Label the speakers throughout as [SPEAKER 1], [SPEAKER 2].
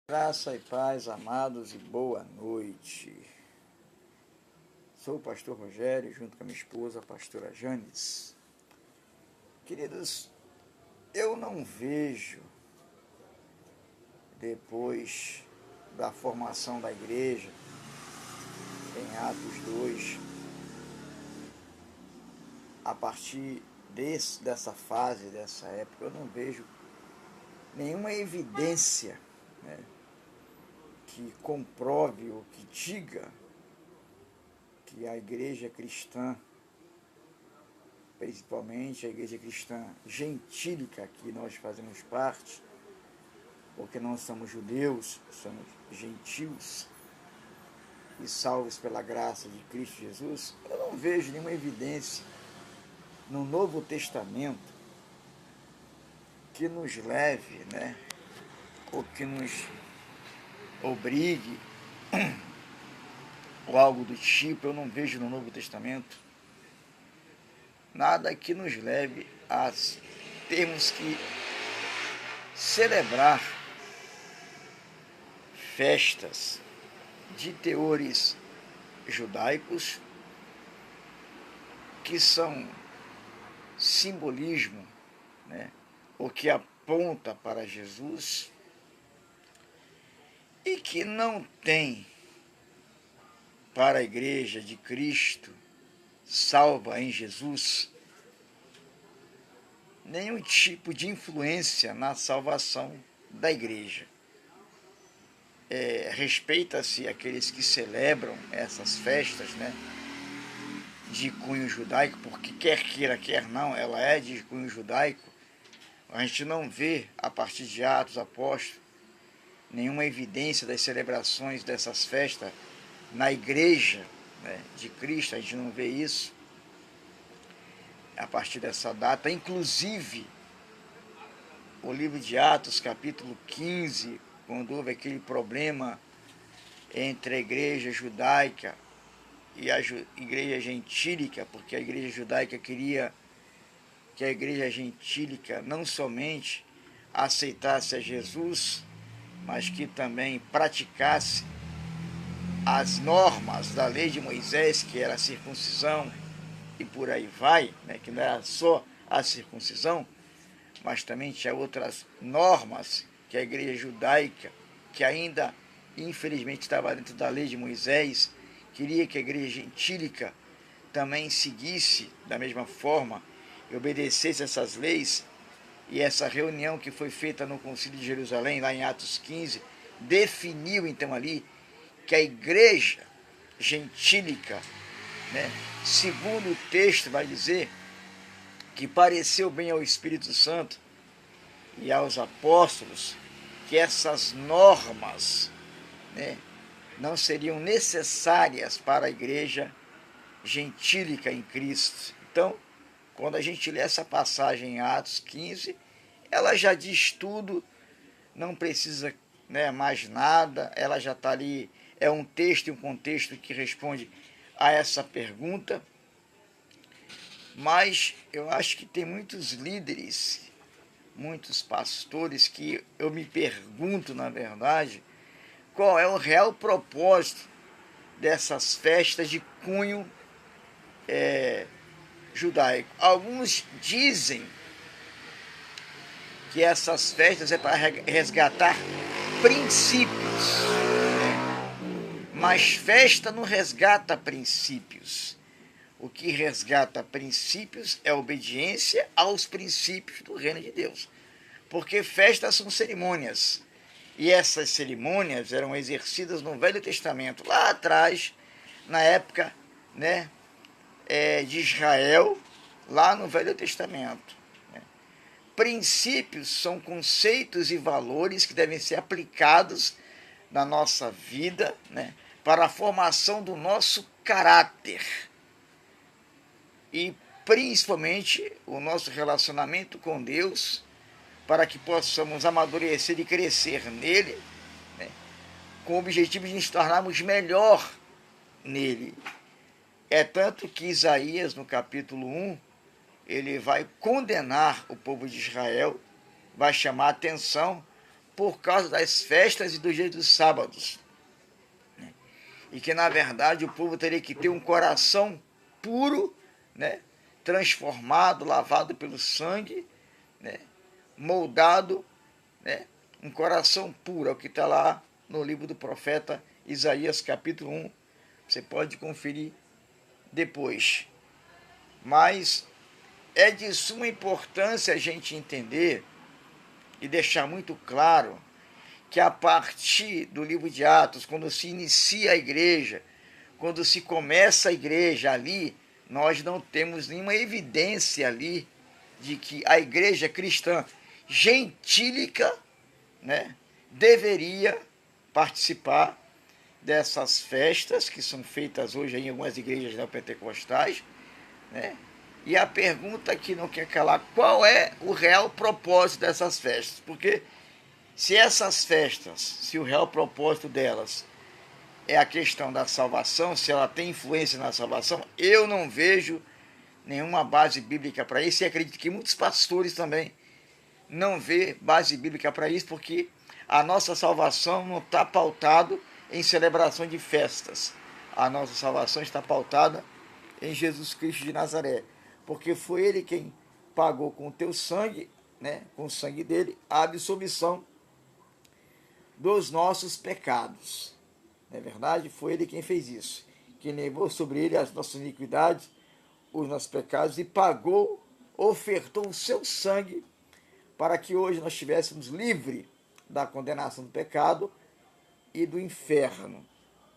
[SPEAKER 1] Graça e paz, amados, e boa noite. Sou o pastor Rogério, junto com a minha esposa, a pastora Janes. Queridos, eu não vejo, depois da formação da igreja, em Atos 2, a partir dessa fase, dessa época, eu não vejo nenhuma evidência, né, que comprove ou que diga que a igreja cristã, principalmente a igreja cristã gentílica, que nós fazemos parte, porque não somos judeus, somos gentios e salvos pela graça de Cristo Jesus, eu não vejo nenhuma evidência no Novo Testamento que nos leve, né, ou que nos obrigue, ou algo do tipo. Eu não vejo no Novo Testamento nada que nos leve a termos que celebrar festas de teores judaicos que são simbolismo, né, o que aponta para Jesus, e que não tem para a igreja de Cristo salva em Jesus nenhum tipo de influência na salvação da igreja. Respeita-se aqueles que celebram essas festas, né, de cunho judaico, porque quer queira, quer não, ela é de cunho judaico. A gente não vê, a partir de Atos Apóstolos, nenhuma evidência das celebrações dessas festas na igreja, né, de Cristo. A gente não vê isso a partir dessa data. Inclusive, o livro de Atos, capítulo 15, quando houve aquele problema entre a igreja judaica e a igreja gentílica, porque a igreja judaica queria que a igreja gentílica não somente aceitasse a Jesus, mas que também praticasse as normas da lei de Moisés, que era a circuncisão, e por aí vai, né, que não era só a circuncisão, mas também tinha outras normas que a igreja judaica, que ainda infelizmente estava dentro da lei de Moisés, queria que a igreja gentílica também seguisse da mesma forma e obedecesse essas leis. E essa reunião que foi feita no Concílio de Jerusalém, lá em Atos 15, definiu então ali que a igreja gentílica, né, segundo o texto vai dizer, que pareceu bem ao Espírito Santo e aos apóstolos que essas normas, né, não seriam necessárias para a igreja gentílica em Cristo. Então, quando a gente lê essa passagem em Atos 15, ela já diz tudo, não precisa, né, mais nada, ela já está ali. É um texto e um contexto que responde a essa pergunta. Mas eu acho que tem muitos líderes, muitos pastores, que eu me pergunto, na verdade, qual é o real propósito dessas festas de cunho judaico. Alguns dizem que essas festas é para resgatar princípios, mas festa não resgata princípios. O que resgata princípios é a obediência aos princípios do reino de Deus. Porque festas são cerimônias. E essas cerimônias eram exercidas no Velho Testamento, lá atrás, na época, né, de Israel, lá no Velho Testamento. Princípios são conceitos e valores que devem ser aplicados na nossa vida, né, para a formação do nosso caráter. E principalmente o nosso relacionamento com Deus, para que possamos amadurecer e crescer nele, né, com o objetivo de nos tornarmos melhor nele. É tanto que Isaías, no capítulo 1, ele vai condenar o povo de Israel, vai chamar a atenção por causa das festas e dos dias dos sábados. E que, na verdade, o povo teria que ter um coração puro, né? Transformado, lavado pelo sangue, né? Moldado, né? Um coração puro, é o que está lá no livro do profeta Isaías, capítulo 1. Você pode conferir depois. Mas é de suma importância a gente entender e deixar muito claro que a partir do livro de Atos, quando se inicia a igreja, quando se começa a igreja ali, nós não temos nenhuma evidência ali de que a igreja cristã gentílica, né, deveria participar dessas festas que são feitas hoje em algumas igrejas neopentecostais, né? E a pergunta que não quer calar, qual é o real propósito dessas festas? Porque se essas festas, se o real propósito delas é a questão da salvação, se ela tem influência na salvação, eu não vejo nenhuma base bíblica para isso, e acredito que muitos pastores também não vê base bíblica para isso, porque a nossa salvação não está pautada em celebração de festas. A nossa salvação está pautada em Jesus Cristo de Nazaré, porque foi Ele quem pagou com o teu sangue, né, com o sangue dele, a absolvição dos nossos pecados. Não é verdade? Foi Ele quem fez isso, quem levou sobre Ele as nossas iniquidades, os nossos pecados, e pagou, ofertou o seu sangue para que hoje nós estivéssemos livres da condenação do pecado e do inferno.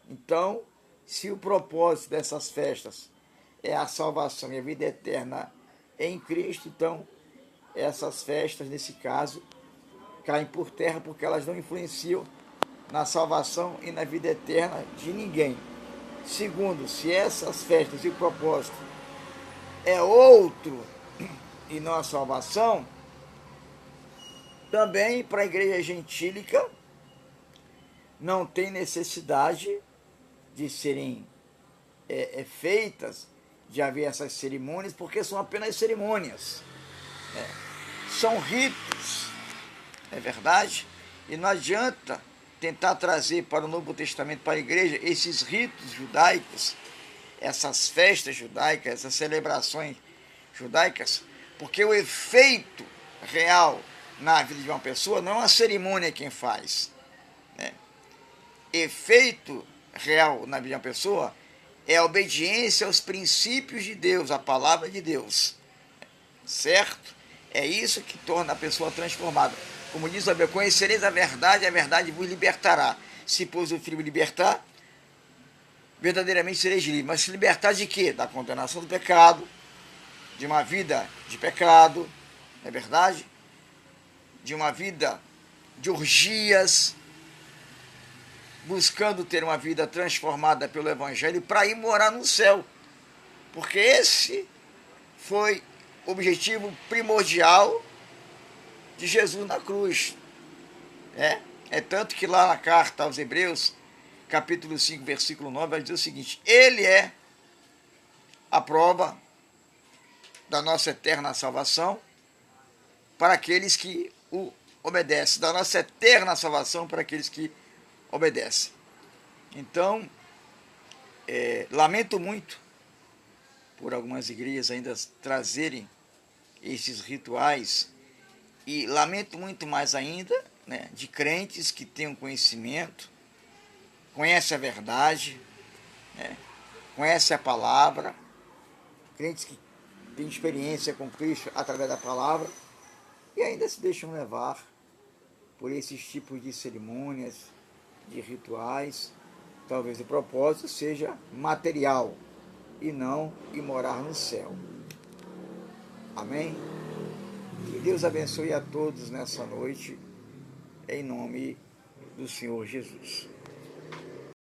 [SPEAKER 1] Então, se o propósito dessas festas é a salvação e a vida eterna em Cristo, então essas festas, nesse caso, caem por terra, porque elas não influenciam na salvação e na vida eterna de ninguém. Segundo, se essas festas e o propósito é outro e não a salvação, também para a igreja gentílica não tem necessidade de serem feitas, de haver essas cerimônias, porque são apenas cerimônias. São ritos, é verdade? E não adianta tentar trazer para o Novo Testamento, para a igreja, esses ritos judaicos, essas festas judaicas, essas celebrações judaicas, porque o efeito real na vida de uma pessoa não é uma cerimônia quem faz, né? Efeito real na vida de uma pessoa é a obediência aos princípios de Deus, à palavra de Deus, certo? É isso que torna a pessoa transformada. Como diz a Bíblia, conhecereis a verdade vos libertará. Se, pois, o Filho me libertar, verdadeiramente sereis livres. Mas se libertar de quê? Da condenação do pecado, de uma vida de pecado, não é verdade? De uma vida de orgias, buscando ter uma vida transformada pelo Evangelho para ir morar no céu. Porque esse foi o objetivo primordial de Jesus na cruz. É tanto que lá na carta aos Hebreus, capítulo 5, versículo 9, vai dizer o seguinte: Ele é a prova da nossa eterna salvação para aqueles que o obedecem, da nossa eterna salvação para aqueles que obedecem. Então, lamento muito por algumas igrejas ainda trazerem esses rituais, e lamento muito mais ainda, né, de crentes que tenham conhecimento, conhecem a verdade, né, conhecem a palavra, crentes que têm experiência com Cristo através da palavra, e ainda se deixam levar por esses tipos de cerimônias, de rituais. Talvez o propósito seja material e não ir morar no céu. Amém? Que Deus abençoe a todos nessa noite, em nome do Senhor Jesus.